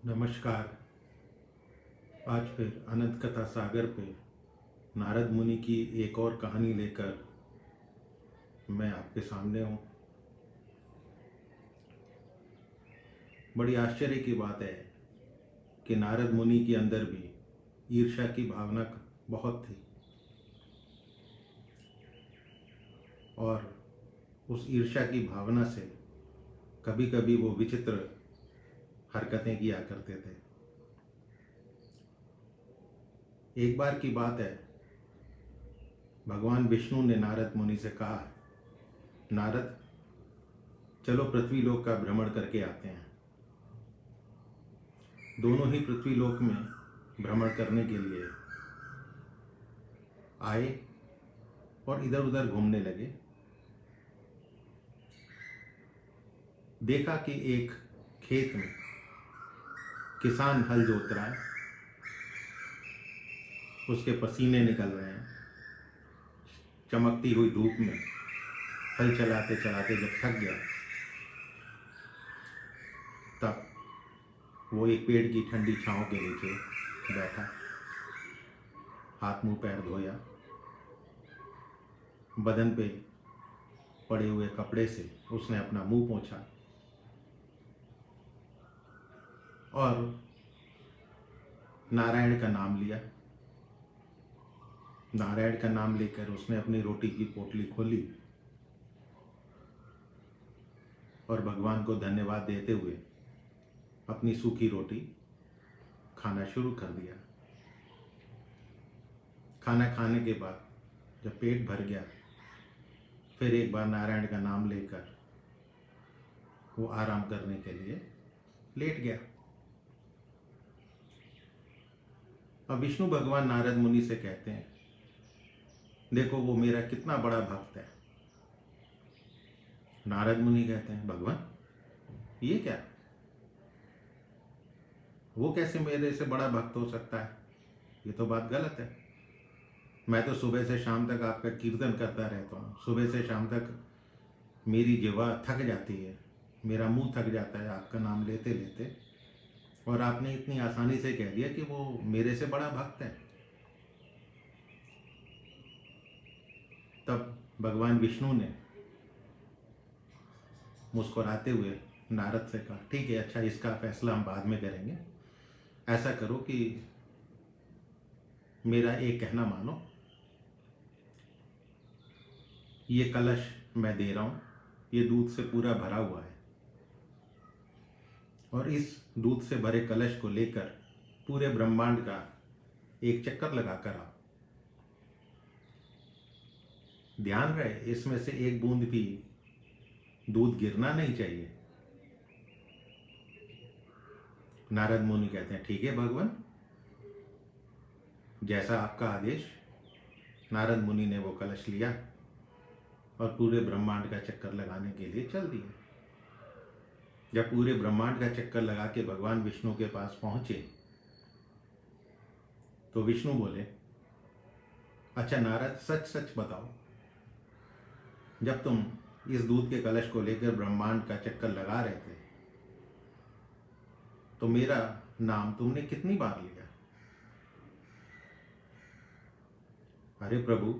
नमस्कार। आज फिर अनंत कथा सागर पे नारद मुनि की एक और कहानी लेकर मैं आपके सामने हूँ। बड़ी आश्चर्य की बात है कि नारद मुनि के अंदर भी ईर्ष्या की भावना बहुत थी और उस ईर्ष्या की भावना से कभी कभी वो विचित्र हरकतें किया करते थे। एक बार की बात है, भगवान विष्णु ने नारद मुनि से कहा, नारद चलो पृथ्वी लोक का भ्रमण करके आते हैं। दोनों ही पृथ्वी लोक में भ्रमण करने के लिए आए और इधर उधर घूमने लगे। देखा कि एक खेत में किसान हल जोत रहा है, उसके पसीने निकल रहे हैं। चमकती हुई धूप में हल चलाते चलाते जब थक गया तब वो एक पेड़ की ठंडी छांव के नीचे बैठा, हाथ मुंह पैर धोया, बदन पे पड़े हुए कपड़े से उसने अपना मुंह पोंछा और नारायण का नाम लिया। नारायण का नाम लेकर उसने अपनी रोटी की पोटली खोली और भगवान को धन्यवाद देते हुए अपनी सूखी रोटी खाना शुरू कर दिया। खाना खाने के बाद जब पेट भर गया, फिर एक बार नारायण का नाम लेकर वो आराम करने के लिए लेट गया। अब विष्णु भगवान नारद मुनि से कहते हैं, देखो वो मेरा कितना बड़ा भक्त है। नारद मुनि कहते हैं, भगवान ये क्या, वो कैसे मेरे से बड़ा भक्त हो सकता है? ये तो बात गलत है। मैं तो सुबह से शाम तक आपका कीर्तन करता रहता हूँ। सुबह से शाम तक मेरी जिह्वा थक जाती है, मेरा मुंह थक जाता है आपका नाम लेते लेते, और आपने इतनी आसानी से कह दिया कि वो मेरे से बड़ा भक्त है। तब भगवान विष्णु ने मुस्कुराते हुए नारद से कहा, ठीक है, अच्छा इसका फैसला हम बाद में करेंगे। ऐसा करो कि मेरा एक कहना मानो, ये कलश मैं दे रहा हूँ, ये दूध से पूरा भरा हुआ है, और इस दूध से भरे कलश को लेकर पूरे ब्रह्मांड का एक चक्कर लगाकर आओ। ध्यान रहे इसमें से एक बूंद भी दूध गिरना नहीं चाहिए। नारद मुनि कहते हैं, ठीक है भगवान, जैसा आपका आदेश। नारद मुनि ने वो कलश लिया और पूरे ब्रह्मांड का चक्कर लगाने के लिए चल दिया। जब पूरे ब्रह्मांड का चक्कर लगा के भगवान विष्णु के पास पहुंचे तो विष्णु बोले, अच्छा नारद सच सच बताओ, जब तुम इस दूध के कलश को लेकर ब्रह्मांड का चक्कर लगा रहे थे तो मेरा नाम तुमने कितनी बार लिया? अरे प्रभु,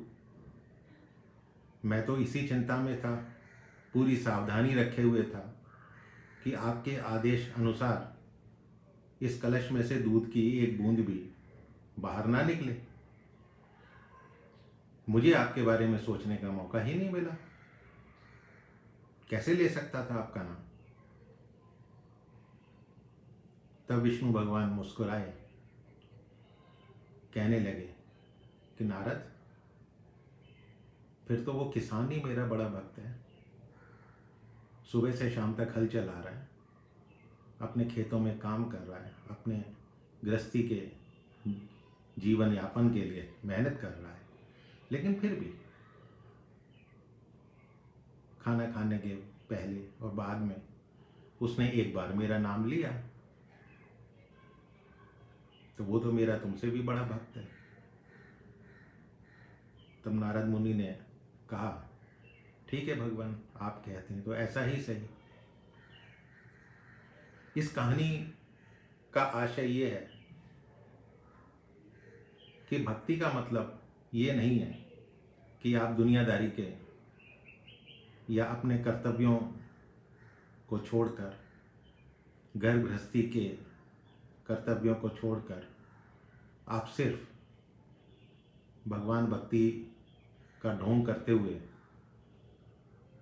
मैं तो इसी चिंता में था, पूरी सावधानी रखे हुए था कि आपके आदेश अनुसार इस कलश में से दूध की एक बूंद भी बाहर ना निकले। मुझे आपके बारे में सोचने का मौका ही नहीं मिला। कैसे ले सकता था आपका नाम? तब विष्णु भगवान मुस्कुराए, कहने लगे कि नारद, फिर तो वो किसान ही मेरा बड़ा भक्त है। सुबह से शाम तक हल चला रहा है, अपने खेतों में काम कर रहा है, अपने गृहस्थी के जीवन यापन के लिए मेहनत कर रहा है, लेकिन फिर भी खाना खाने के पहले और बाद में उसने एक बार मेरा नाम लिया, तो वो तो मेरा तुमसे भी बड़ा भक्त है। तब नारद मुनि ने कहा, ठीक है भगवान, आप कहते हैं तो ऐसा ही सही। इस कहानी का आशय ये है कि भक्ति का मतलब ये नहीं है कि आप दुनियादारी के या अपने कर्तव्यों को छोड़कर, घर गृहस्थी के कर्तव्यों को छोड़कर आप सिर्फ भगवान भक्ति का ढोंग करते हुए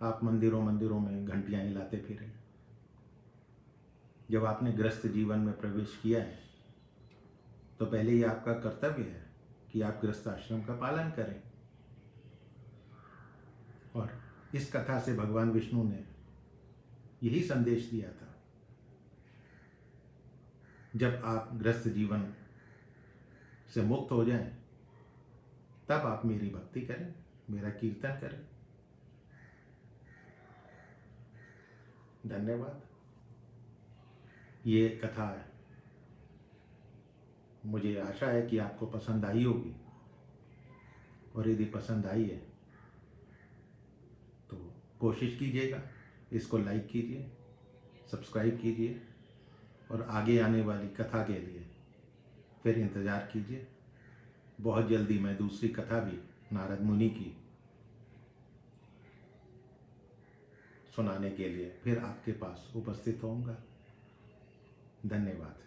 आप मंदिरों में घंटियां हिलाते फिरें। जब आपने गृहस्थ जीवन में प्रवेश किया है तो पहले ये आपका कर्तव्य है कि आप गृहस्थ आश्रम का पालन करें। और इस कथा से भगवान विष्णु ने यही संदेश दिया था, जब आप गृहस्थ जीवन से मुक्त हो जाएं तब आप मेरी भक्ति करें, मेरा कीर्तन करें। धन्यवाद। ये कथा है, मुझे आशा है कि आपको पसंद आई होगी, और यदि पसंद आई है तो कोशिश कीजिएगा, इसको लाइक कीजिए, सब्सक्राइब कीजिए, और आगे आने वाली कथा के लिए फिर इंतज़ार कीजिए। बहुत जल्दी मैं दूसरी कथा भी नारद मुनि की सुनाने के लिए फिर आपके पास उपस्थित होऊंगा। धन्यवाद।